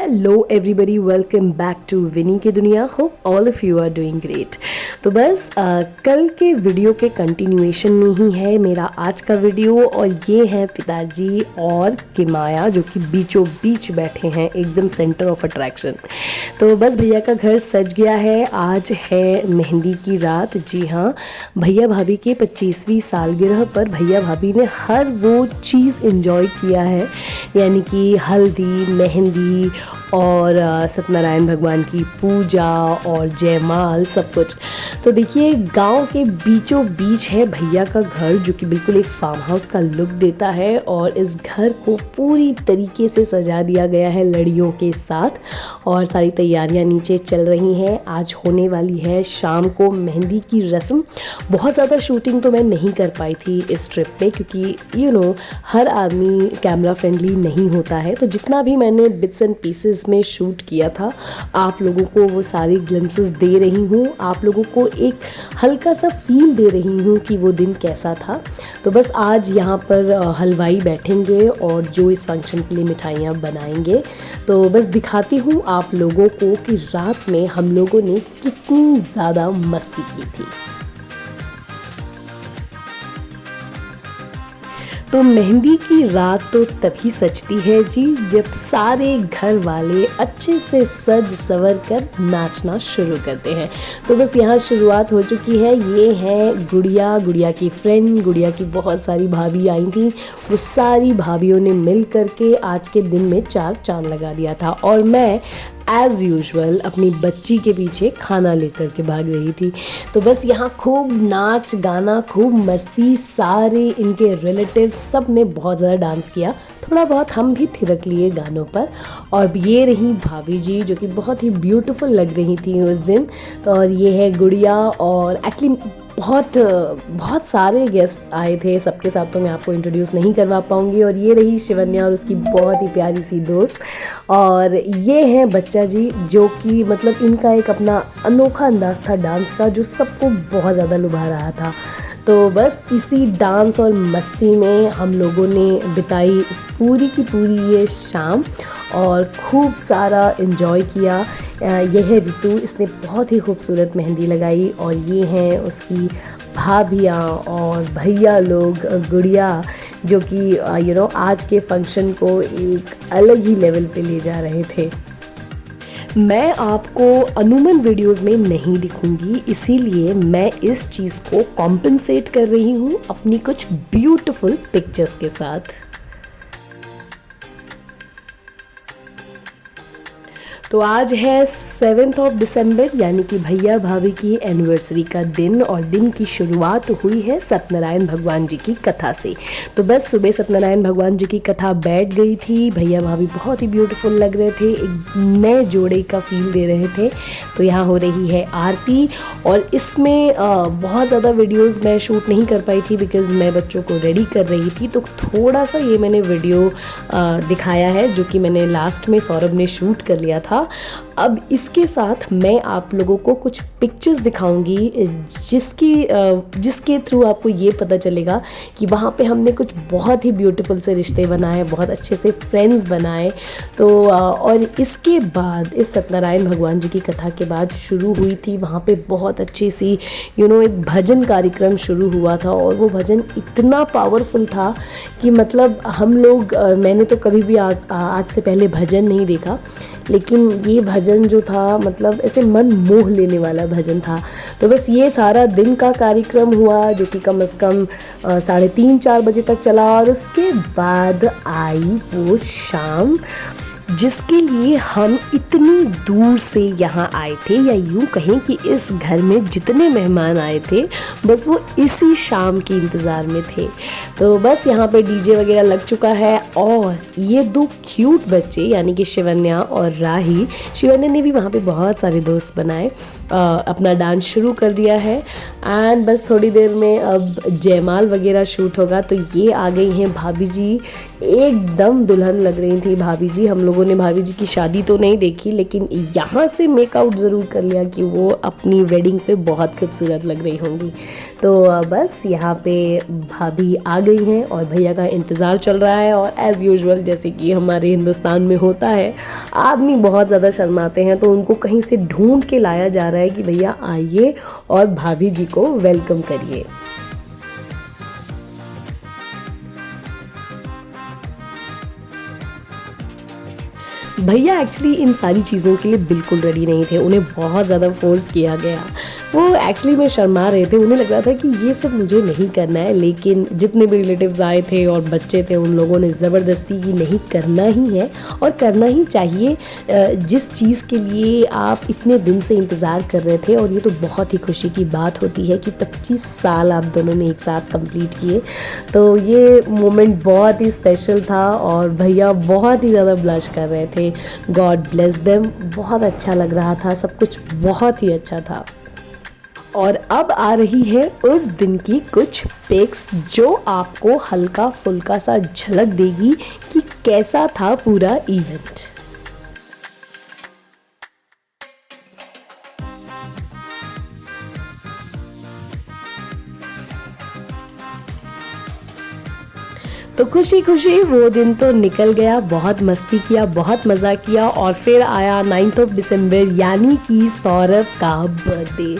Hello everybody, welcome back to Vini की दुनिया। Hope all of you are doing great. तो बस कल के वीडियो के कंटिन्यूएशन में ही है मेरा आज का वीडियो, और ये है पिताजी और किमाया जो कि बीचों बीच बैठे हैं, एकदम सेंटर ऑफ अट्रैक्शन। तो बस भैया का घर सज गया है। आज है मेहंदी की रात। जी हाँ, भैया भाभी के 25वीं सालगिरह पर भैया भाभी ने हर वो चीज़ एंजॉय किया है, यानी कि हल्दी, मेहंदी और सत्यनारायण भगवान की पूजा और जयमाल, सब कुछ। तो देखिए, गांव के बीचों बीच है भैया का घर, जो कि बिल्कुल एक फार्म हाउस का लुक देता है। और इस घर को पूरी तरीके से सजा दिया गया है लड़ियों के साथ, और सारी तैयारियां नीचे चल रही हैं। आज होने वाली है शाम को मेहंदी की रस्म। बहुत ज़्यादा शूटिंग तो मैं नहीं कर पाई थी इस ट्रिप पे, क्योंकि हर आदमी कैमरा फ्रेंडली नहीं होता है। तो जितना भी मैंने बिट्स एंड पीसेस में शूट किया था, आप लोगों को वो सारी ग्लिम्पसेस दे रही हूँ, आप लोगों को एक हल्का सा फील दे रही हूँ कि वो दिन कैसा था। तो बस आज यहाँ पर हलवाई बैठेंगे और जो इस फंक्शन के लिए मिठाइयाँ बनाएंगे। तो बस दिखाती हूँ आप लोगों को कि रात में हम लोगों ने कितनी ज़्यादा मस्ती की थी। तो मेहंदी की रात तो तभी सजती है जी, जब सारे घर वाले अच्छे से सज सवर कर नाचना शुरू करते हैं। तो बस यहाँ शुरुआत हो चुकी है। ये है गुड़िया की फ्रेंड, गुड़िया की बहुत सारी भाभी आई थी। वो सारी भाभीयों ने मिल करके आज के दिन में 4 चांद लगा दिया था, और मैं एज़ यूजुअल अपनी बच्ची के पीछे खाना लेकर के भाग रही थी। तो बस यहाँ खूब नाच गाना, खूब मस्ती, सारे इनके रिलेटिव्स सब ने बहुत ज़्यादा डांस किया। थोड़ा बहुत हम भी थिरक लिए गानों पर। और ये रही भाभी जी, जो कि बहुत ही ब्यूटीफुल लग रही थी उस दिन। तो और ये है गुड़िया, और एक्चुअली बहुत सारे गेस्ट्स आए थे, सबके साथ तो मैं आपको इंट्रोड्यूस नहीं करवा पाऊँगी। और ये रही शिवन्या और उसकी बहुत ही प्यारी सी दोस्त। और ये है बच्चा जी, जो कि मतलब इनका एक अपना अनोखा अंदाज था डांस का, जो सबको बहुत ज़्यादा लुभा रहा था। तो बस इसी डांस और मस्ती में हम लोगों ने बिताई पूरी की पूरी ये शाम, और खूब सारा एंजॉय किया। यह है ऋतु, इसने बहुत ही खूबसूरत मेहंदी लगाई। और ये हैं उसकी भाभियाँ और भैया लोग, गुड़िया, जो कि आज के फंक्शन को एक अलग ही लेवल पे ले जा रहे थे। मैं आपको अनूमन वीडियोस में नहीं दिखूंगी, इसीलिए मैं इस चीज़ को कॉम्पेंसेट कर रही हूँ अपनी कुछ ब्यूटीफुल पिक्चर्स के साथ। तो आज है 7 दिसंबर, यानी कि भैया भाभी की एनिवर्सरी का दिन, और दिन की शुरुआत हुई है सत्यनारायण भगवान जी की कथा से। तो बस सुबह सत्यनारायण भगवान जी की कथा बैठ गई थी। भैया भाभी बहुत ही ब्यूटीफुल लग रहे थे, एक नए जोड़े का फील दे रहे थे। तो यहाँ हो रही है आरती, और इसमें बहुत ज़्यादा वीडियोज़ मैं शूट नहीं कर पाई थी, बिकॉज़ मैं बच्चों को रेडी कर रही थी। तो थोड़ा सा ये मैंने वीडियो दिखाया है, जो कि मैंने लास्ट में सौरभ ने शूट कर लिया था। अब इसके साथ मैं आप लोगों को कुछ पिक्चर्स दिखाऊंगी, जिसके थ्रू आपको ये पता चलेगा कि वहाँ पे हमने कुछ बहुत ही ब्यूटीफुल से रिश्ते बनाए, बहुत अच्छे से फ्रेंड्स बनाए। तो और इसके बाद, इस सत्यनारायण भगवान जी की कथा के बाद शुरू हुई थी वहाँ पे बहुत अच्छी सी एक भजन कार्यक्रम शुरू हुआ था। और वो भजन इतना पावरफुल था कि मतलब हम लोग, मैंने तो कभी भी आज से पहले भजन नहीं देखा, लेकिन ये भजन जो था मतलब ऐसे मन मोह लेने वाला भजन था। तो बस ये सारा दिन का कार्यक्रम हुआ, जो कि कम से कम 3:30-4 बजे तक चला। और उसके बाद आई वो शाम, जिसके लिए हम इतनी दूर से यहाँ आए थे, या यूँ कहें कि इस घर में जितने मेहमान आए थे, बस वो इसी शाम के इंतज़ार में थे। तो बस यहाँ पे डीजे वगैरह लग चुका है, और ये 2 क्यूट बच्चे, यानी कि शिवन्या और राही, शिवन्या ने भी वहाँ पे बहुत सारे दोस्त बनाए, अपना डांस शुरू कर दिया है। एंड बस थोड़ी देर में अब जयमाल वगैरह शूट होगा। तो ये आ गई हैं भाभी जी, एकदम दुल्हन लग रही थी भाभी जी। हम लोग लोगों ने भाभी जी की शादी तो नहीं देखी, लेकिन यहाँ से मेकआउट ज़रूर कर लिया कि वो अपनी वेडिंग पे बहुत खूबसूरत लग रही होंगी। तो बस यहाँ पे भाभी आ गई हैं और भैया का इंतज़ार चल रहा है। और एज़ यूजुअल जैसे कि हमारे हिंदुस्तान में होता है, आदमी बहुत ज़्यादा शर्माते हैं, तो उनको कहीं से ढूंढ के लाया जा रहा है कि भैया आइए और भाभी जी को वेलकम करिए। भैया एक्चुअली इन सारी चीज़ों के लिए बिल्कुल रेडी नहीं थे, उन्हें बहुत ज़्यादा फोर्स किया गया। वो एक्चुअली में शर्मा रहे थे, उन्हें लग रहा था कि ये सब मुझे नहीं करना है, लेकिन जितने भी रिलेटिव्स आए थे और बच्चे थे उन लोगों ने ज़बरदस्ती की नहीं करना ही है और करना ही चाहिए जिस चीज़ के लिए आप इतने दिन से इंतज़ार कर रहे थे। और ये तो बहुत ही खुशी की बात होती है कि 25 साल आप दोनों ने एक साथ कंप्लीट किए, तो ये मोमेंट बहुत ही स्पेशल था और भैया बहुत ही ज़्यादा ब्लश कर रहे थे। गॉड ब्लेस देम, बहुत अच्छा लग रहा था, सब कुछ बहुत ही अच्छा था। और अब आ रही है उस दिन की कुछ पिक्स जो आपको हल्का फुल्का सा झलक देगी कि कैसा था पूरा इवेंट। तो खुशी खुशी वो दिन तो निकल गया, बहुत मस्ती किया, बहुत मज़ा किया। और फिर आया 9 दिसंबर यानी कि सौरभ का बर्थडे,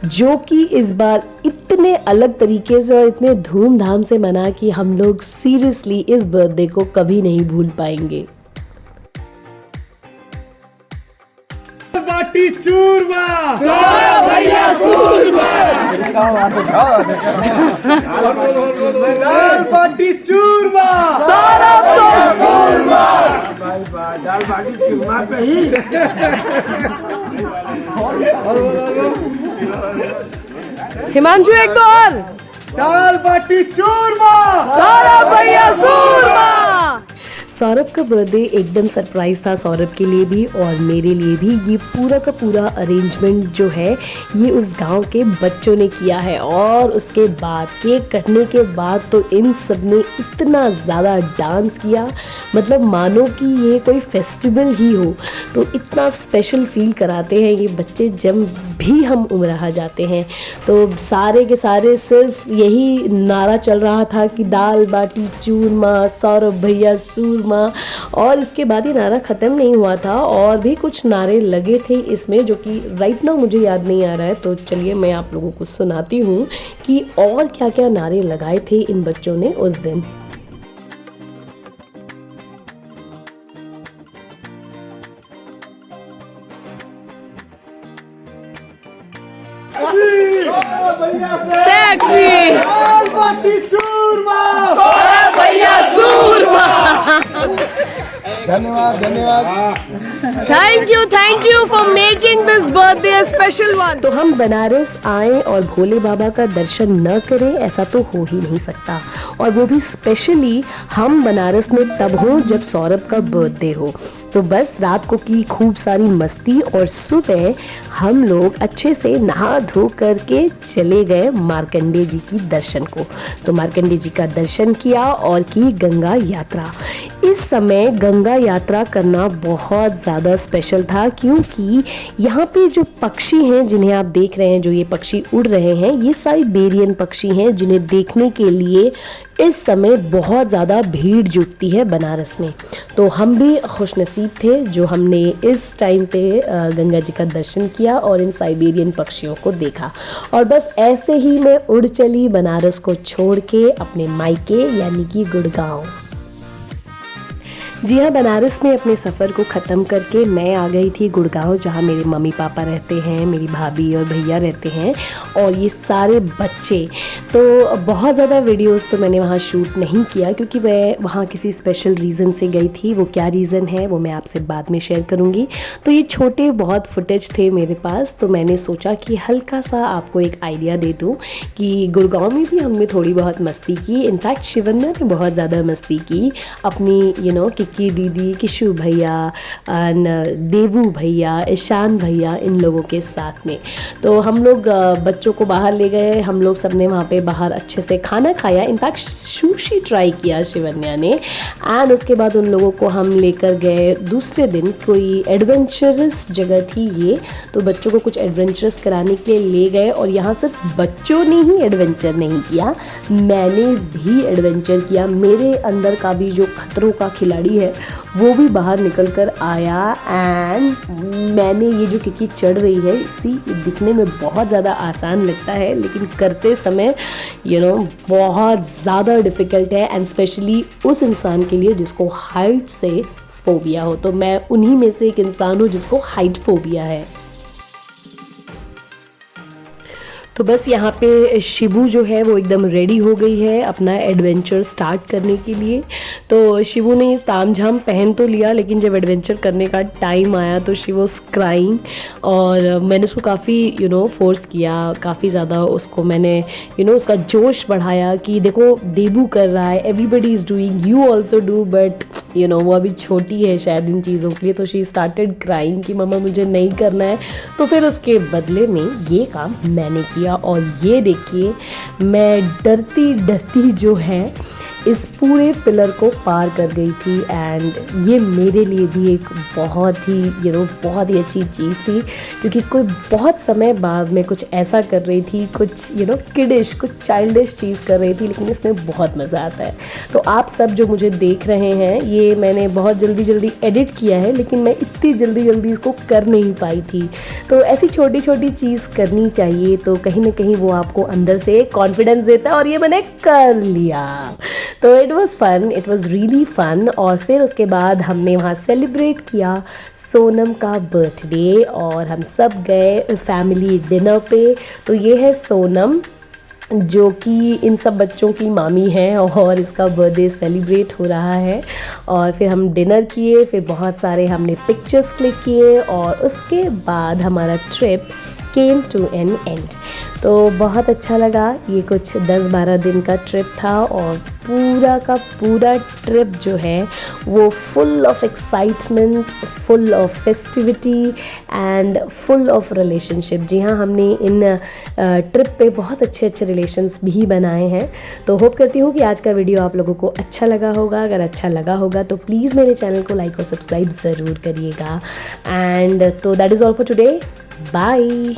जो कि इस बार इतने अलग तरीके से और इतने धूमधाम से मना कि हम लोग सीरियसली इस बर्थडे को कभी नहीं भूल पाएंगे। बाटी चूरमा, सौरभ भैया सूरमा, दाल बाटी चूरमा, सौरभ सूरमा, दाल बाटी चूरमा पे ही। हिमांशु एक दो और, दाल बाटी चूरमा, सौरभ भैया सूरमा। सौरभ का बर्थडे एकदम सरप्राइज था, सौरभ के लिए भी और मेरे लिए भी। ये पूरा का पूरा अरेंजमेंट जो है ये उस गांव के बच्चों ने किया है। और उसके बाद केक कटने के बाद तो इन सब ने इतना ज़्यादा डांस किया, मतलब मानो कि ये कोई फेस्टिवल ही हो। तो इतना स्पेशल फील कराते हैं ये बच्चे जब भी हम उमराहा जाते हैं। तो सारे के सारे सिर्फ यही नारा चल रहा था कि दाल बाटी चूरमा, सौरभ भैया सूरमा। और इसके बाद ये नारा ख़त्म नहीं हुआ था, और भी कुछ नारे लगे थे इसमें जो कि राइट नाउ मुझे याद नहीं आ रहा है। तो चलिए मैं आप लोगों को सुनाती हूँ कि और क्या क्या नारे लगाए थे इन बच्चों ने उस दिन। सेक्सी दाल बाटी चूरमा, सौरभ भैया सूरमा। धन्यवाद धन्यवाद। Thank you for making this birthday special one. तो हम बनारस आए और भोले बाबा का दर्शन न करें, ऐसा तो हो ही नहीं सकता। और वो भी स्पेशली हम बनारस में तब हो जब सौरभ का बर्थडे हो। तो बस रात को की खूब सारी मस्ती और सुबह हम लोग अच्छे से नहा धो करके चले गए मार्कंडे जी की दर्शन को। तो मार्कंडे जी का दर्शन किया और की गंगा यात्रा। इस समय गंगा यात्रा करना बहुत ज़्यादा स्पेशल था, क्योंकि यहाँ पे जो पक्षी हैं जिन्हें आप देख रहे हैं, जो ये पक्षी उड़ रहे हैं, ये साइबेरियन पक्षी हैं जिन्हें देखने के लिए इस समय बहुत ज़्यादा भीड़ जुटती है बनारस में। तो हम भी खुशनसीब थे जो हमने इस टाइम पे गंगा जी का दर्शन किया और इन साइबेरियन पक्षियों को देखा। और बस ऐसे ही मैं उड़ चली बनारस को छोड़ के अपने मायके यानी कि गुड़गांव। जी हाँ, बनारस में अपने सफ़र को ख़त्म करके मैं आ गई थी गुड़गांव, जहाँ मेरे मम्मी पापा रहते हैं, मेरी भाभी और भैया रहते हैं और ये सारे बच्चे। तो बहुत ज़्यादा वीडियोस तो मैंने वहाँ शूट नहीं किया, क्योंकि मैं वहाँ किसी स्पेशल रीज़न से गई थी। वो क्या रीज़न है वो मैं आपसे बाद में शेयर करूँगी। तो ये छोटे बहुत फुटेज थे मेरे पास, तो मैंने सोचा कि हल्का सा आपको एक आइडिया दे दूँ कि गुड़गांव में भी हमने थोड़ी बहुत मस्ती की। इनफैक्ट शिवन्ना ने बहुत ज़्यादा मस्ती की अपनी कि विक्की दीदी, किशु भैया, देवू भैया, ईशान भैया, इन लोगों के साथ में। तो हम लोग बच्चों को बाहर ले गए, हम लोग सब ने वहाँ पे बाहर अच्छे से खाना खाया, इनफैक्ट सुशी ट्राई किया शिवन्या ने। एंड उसके बाद उन लोगों को हम लेकर गए दूसरे दिन, कोई एडवेंचरस जगह थी ये, तो बच्चों को कुछ एडवेंचरस कराने के लिए ले गए। और यहाँ सिर्फ बच्चों ने ही एडवेंचर नहीं किया, मैंने भी एडवेंचर किया। मेरे अंदर का भी जो खतरों का खिलाड़ी है वो भी बाहर निकल कर आया। एंड मैंने ये जो किकी चढ़ रही है, इसी दिखने में बहुत ज़्यादा आसान लगता है लेकिन करते समय बहुत ज़्यादा डिफ़िकल्ट है, एंड स्पेशली उस इंसान के लिए जिसको हाइट से फोबिया हो। तो मैं उन्हीं में से एक इंसान हूँ जिसको हाइट फोबिया है। तो बस यहाँ पे शिबू जो है वो एकदम रेडी हो गई है अपना एडवेंचर स्टार्ट करने के लिए। तो शिबू ने ताम झाम पहन तो लिया, लेकिन जब एडवेंचर करने का टाइम आया तो शी वाज क्राइंग, और मैंने उसको काफ़ी फोर्स किया, काफ़ी ज़्यादा उसको मैंने उसका जोश बढ़ाया कि देखो देबू कर रहा है, everybody is doing, you also do, but वो अभी छोटी है शायद इन चीज़ों के लिए। तो शी स्टार्टेड क्राइंग कि मम्मा मुझे नहीं करना है। तो फिर उसके बदले में ये काम मैंने किया, और ये देखिए मैं डरती डरती जो है इस पूरे पिलर को पार कर गई थी। एंड ये मेरे लिए भी एक बहुत ही बहुत ही अच्छी चीज़ थी, क्योंकि कोई बहुत समय बाद में कुछ ऐसा कर रही थी, कुछ किडिश, कुछ चाइल्डिश चीज़ कर रही थी, लेकिन इसमें बहुत मज़ा आता है। तो आप सब जो मुझे देख रहे हैं, ये मैंने बहुत जल्दी एडिट किया है, लेकिन मैं इतनी जल्दी इसको कर नहीं पाई थी। तो ऐसी छोटी छोटी चीज़ करनी चाहिए, तो कहीं ना कहीं वो आपको अंदर से कॉन्फिडेंस देता है, और ये मैंने कर लिया। तो it was fun, it was really fun. और फिर उसके बाद हमने वहाँ सेलिब्रेट किया सोनम का बर्थडे, और हम सब गए फैमिली डिनर पे। तो ये है सोनम, जो कि इन सब बच्चों की मामी है, और इसका बर्थडे सेलिब्रेट हो रहा है। और फिर हम डिनर किए, फिर बहुत सारे हमने पिक्चर्स क्लिक किए, और उसके बाद हमारा trip came to an end. तो बहुत अच्छा लगा, ये कुछ 10-12 दिन का ट्रिप था, और पूरा का पूरा ट्रिप जो है वो full of excitement, full of festivity and full of relationship. जी हाँ, हमने इन ट्रिप पे बहुत अच्छे रिलेशंस भी बनाए हैं। तो होप करती हूँ कि आज का वीडियो आप लोगों को अच्छा लगा होगा। अगर अच्छा लगा होगा तो प्लीज़ मेरे चैनल को लाइक और सब्सक्राइब ज़रूर करिएगा। एंड तो that is all for today, bye.